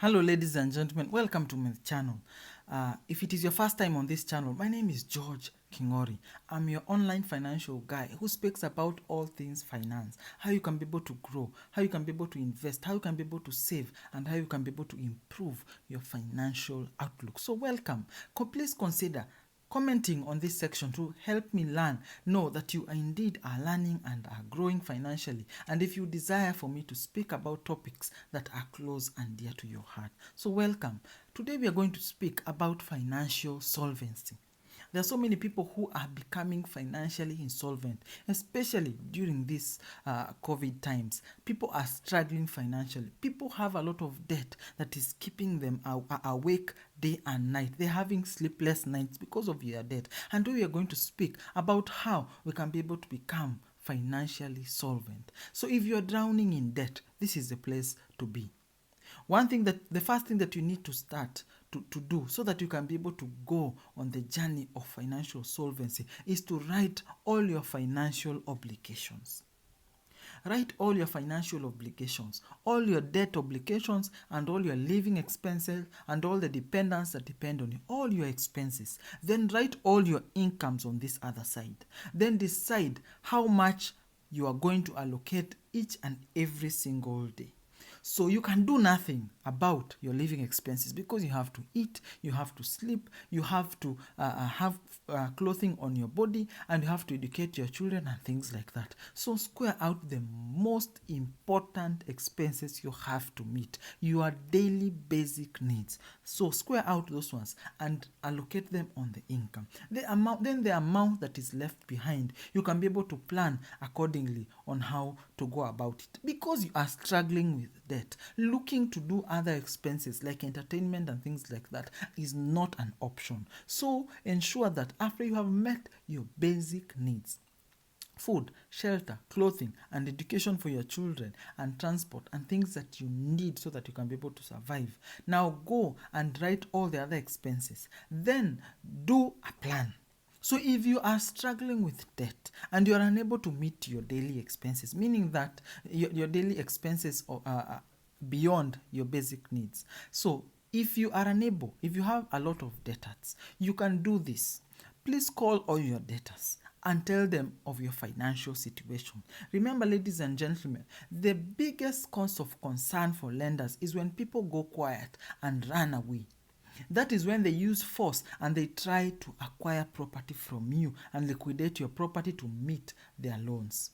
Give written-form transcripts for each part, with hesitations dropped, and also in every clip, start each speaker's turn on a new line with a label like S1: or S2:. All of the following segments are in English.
S1: Hello ladies and gentlemen, welcome to my channel. If it is your first time on this channel, my name is George Kingori. I'm your online financial guy who speaks about all things finance, how you can be able to grow, how you can be able to invest, how you can be able to save, and how you can be able to improve your financial outlook. So welcome. Please consider commenting on this section to help me know that you indeed are learning and are growing financially, and if you desire for me to speak about topics that are close and dear to your heart. So welcome. Today we are going to speak about financial solvency. There are so many people who are becoming financially insolvent, especially during these COVID times. People are struggling financially. People have a lot of debt that is keeping them awake day and night. They're having sleepless nights because of their debt. And we are going to speak about how we can be able to become financially solvent. So if you're drowning in debt, this is the place to be. The first thing that you need to start to do so that you can be able to go on the journey of financial solvency is to write all your financial obligations. Write all your financial obligations, all your debt obligations, and all your living expenses, and all the dependents that depend on you, all your expenses. Then write all your incomes on this other side. Then decide how much you are going to allocate each and every single day. So you can do nothing about your living expenses because you have to eat, you have to sleep, you have to have clothing on your body, and you have to educate your children and things like that. So square out the most important expenses you have to meet, your daily basic needs. So square out those ones and allocate them on the income. The amount that is left behind, you can be able to plan accordingly on how to go about it. Because you are struggling with debt, looking to do other expenses like entertainment and things like that is not an option. So ensure that after you have met your basic needs, food, shelter, clothing, and education for your children, and transport, and things that you need so that you can be able to survive. Now go and write all the other expenses. Then do a plan. So if you are struggling with debt and you are unable to meet your daily expenses, meaning that your daily expenses are beyond your basic needs. So if you are unable, if you have a lot of debtors, you can do this. Please call all your debtors and tell them of your financial situation. Remember, ladies and gentlemen, the biggest cause of concern for lenders is when people go quiet and run away. That is when they use force and they try to acquire property from you and liquidate your property to meet their loans.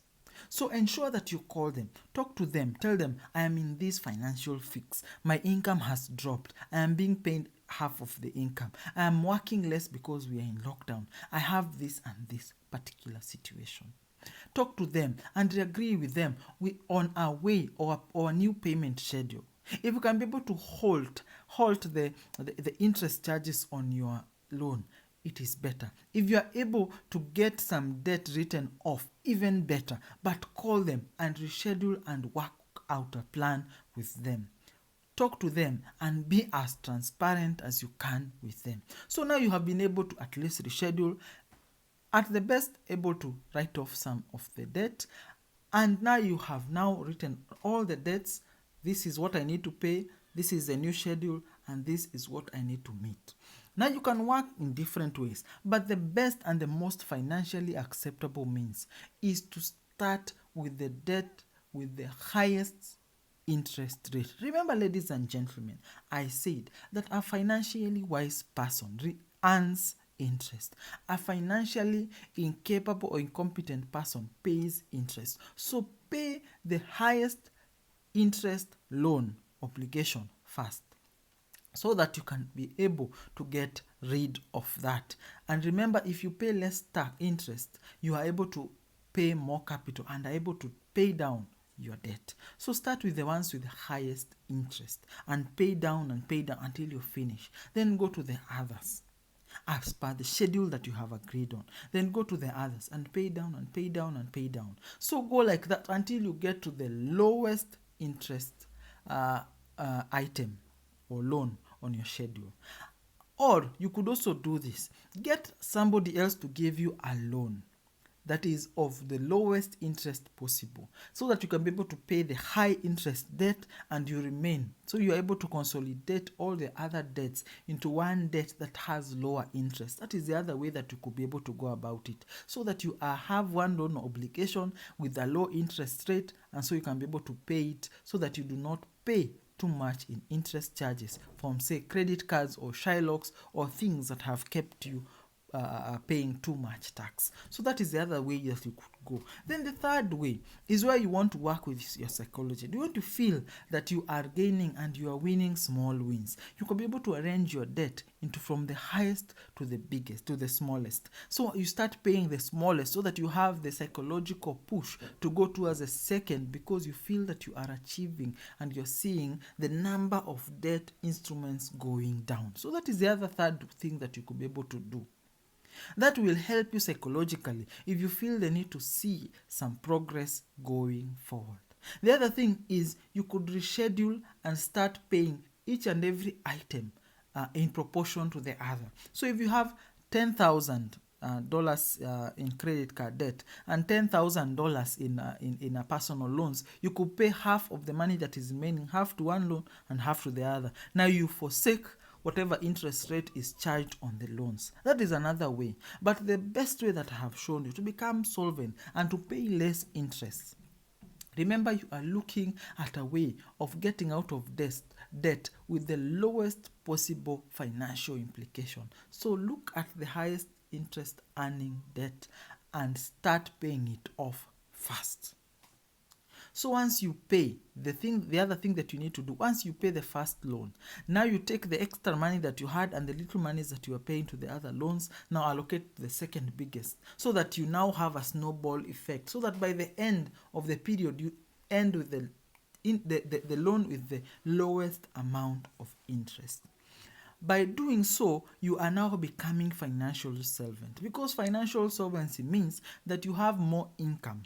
S1: So ensure that you call them, talk to them, tell them, I am in this financial fix. My income has dropped. I am being paid half of the income. I am working less because we are in lockdown. I have this and this particular situation. Talk to them and agree with them on a way or a new payment schedule. If you can be able to halt the interest charges on your loan, it is better. If you are able to get some debt written off, even better. But call them and reschedule and work out a plan with them. Talk to them and be as transparent as you can with them. So now you have been able to at least reschedule, at the best able to write off some of the debt, and now you have now written all the debts. This is what I need to pay, this is the new schedule, and this is what I need to meet. Now you can work in different ways, but the best and the most financially acceptable means is to start with the debt with the highest interest rate. Remember, ladies and gentlemen, I said that a financially wise person earns interest. A financially incapable or incompetent person pays interest. So pay the highest interest loan obligation first, so that you can be able to get rid of that. And remember, if you pay less interest, you are able to pay more capital and are able to pay down your debt. So start with the ones with the highest interest and pay down until you finish. Then go to the others as per the schedule that you have agreed on. Then go to the others and pay down and pay down and pay down. So go like that until you get to the lowest interest item or loan on your schedule. Or you could also do this. Get somebody else to give you a loan. that is of the lowest interest possible, so that you can be able to pay the high interest debt and you remain. So you are able to consolidate all the other debts into one debt that has lower interest. That is the other way that you could be able to go about it, so that you have one loan obligation with a low interest rate, and so you can be able to pay it, so that you do not pay too much in interest charges from, say, credit cards or Shylocks or things that have kept you paying too much tax. So that is the other way that you could go. Then the third way is where you want to work with your psychology. Do you want to feel that you are gaining and you are winning small wins? You can be able to arrange your debt into from the highest to the biggest to the smallest. So you start paying the smallest, so that you have the psychological push to go towards the second, because you feel that you are achieving and you're seeing the number of debt instruments going down. So that is the other third thing that you could be able to do. That will help you psychologically if you feel the need to see some progress going forward. The other thing is you could reschedule and start paying each and every item in proportion to the other. So if you have $10,000 in credit card debt and $10,000 in a personal loans, you could pay half of the money that is remaining, half to one loan and half to the other. Now you forsake whatever interest rate is charged on the loans. That is another way. But the best way that I have shown you to become solvent and to pay less interest. Remember, you are looking at a way of getting out of debt with the lowest possible financial implication. So look at the highest interest earning debt and start paying it off fast. So once you pay the other thing that you need to do, once you pay the first loan, now you take the extra money that you had and the little monies that you are paying to the other loans, now allocate the second biggest, so that you now have a snowball effect, so that by the end of the period you end with the loan with the lowest amount of interest. By doing so, you are now becoming financially solvent, because financial solvency means that you have more income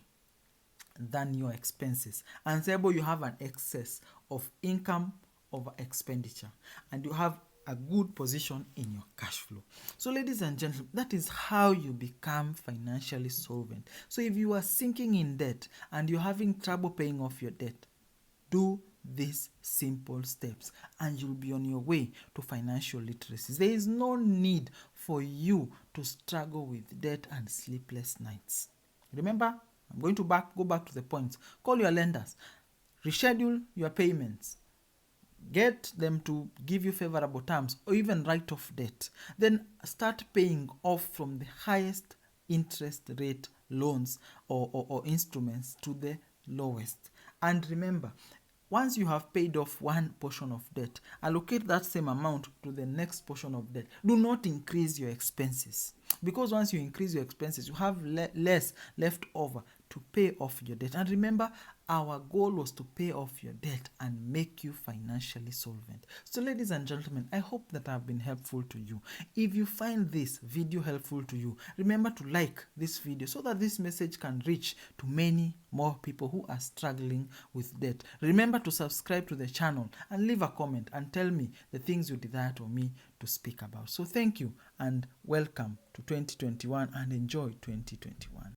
S1: than your expenses, and therefore you have an excess of income over expenditure, and you have a good position in your cash flow. So ladies and gentlemen, that is how you become financially solvent. So if you are sinking in debt and you're having trouble paying off your debt, do these simple steps and you'll be on your way to financial literacy. There is no need for you to struggle with debt and sleepless nights. Remember, I'm going to go back to the point. Call your lenders, reschedule your payments, get them to give you favorable terms or even write off debt. Then start paying off from the highest interest rate loans or instruments to the lowest. And remember, once you have paid off one portion of debt, allocate that same amount to the next portion of debt. Do not increase your expenses, because once you increase your expenses, you have less left over to pay off your debt. And remember, our goal was to pay off your debt and make you financially solvent. So ladies and gentlemen, I hope that I've been helpful to you. If you find this video helpful to you, remember to like this video so that this message can reach to many more people who are struggling with debt. Remember to subscribe to the channel and leave a comment and tell me the things you desire for me to speak about. So thank you and welcome to 2021 and enjoy 2021.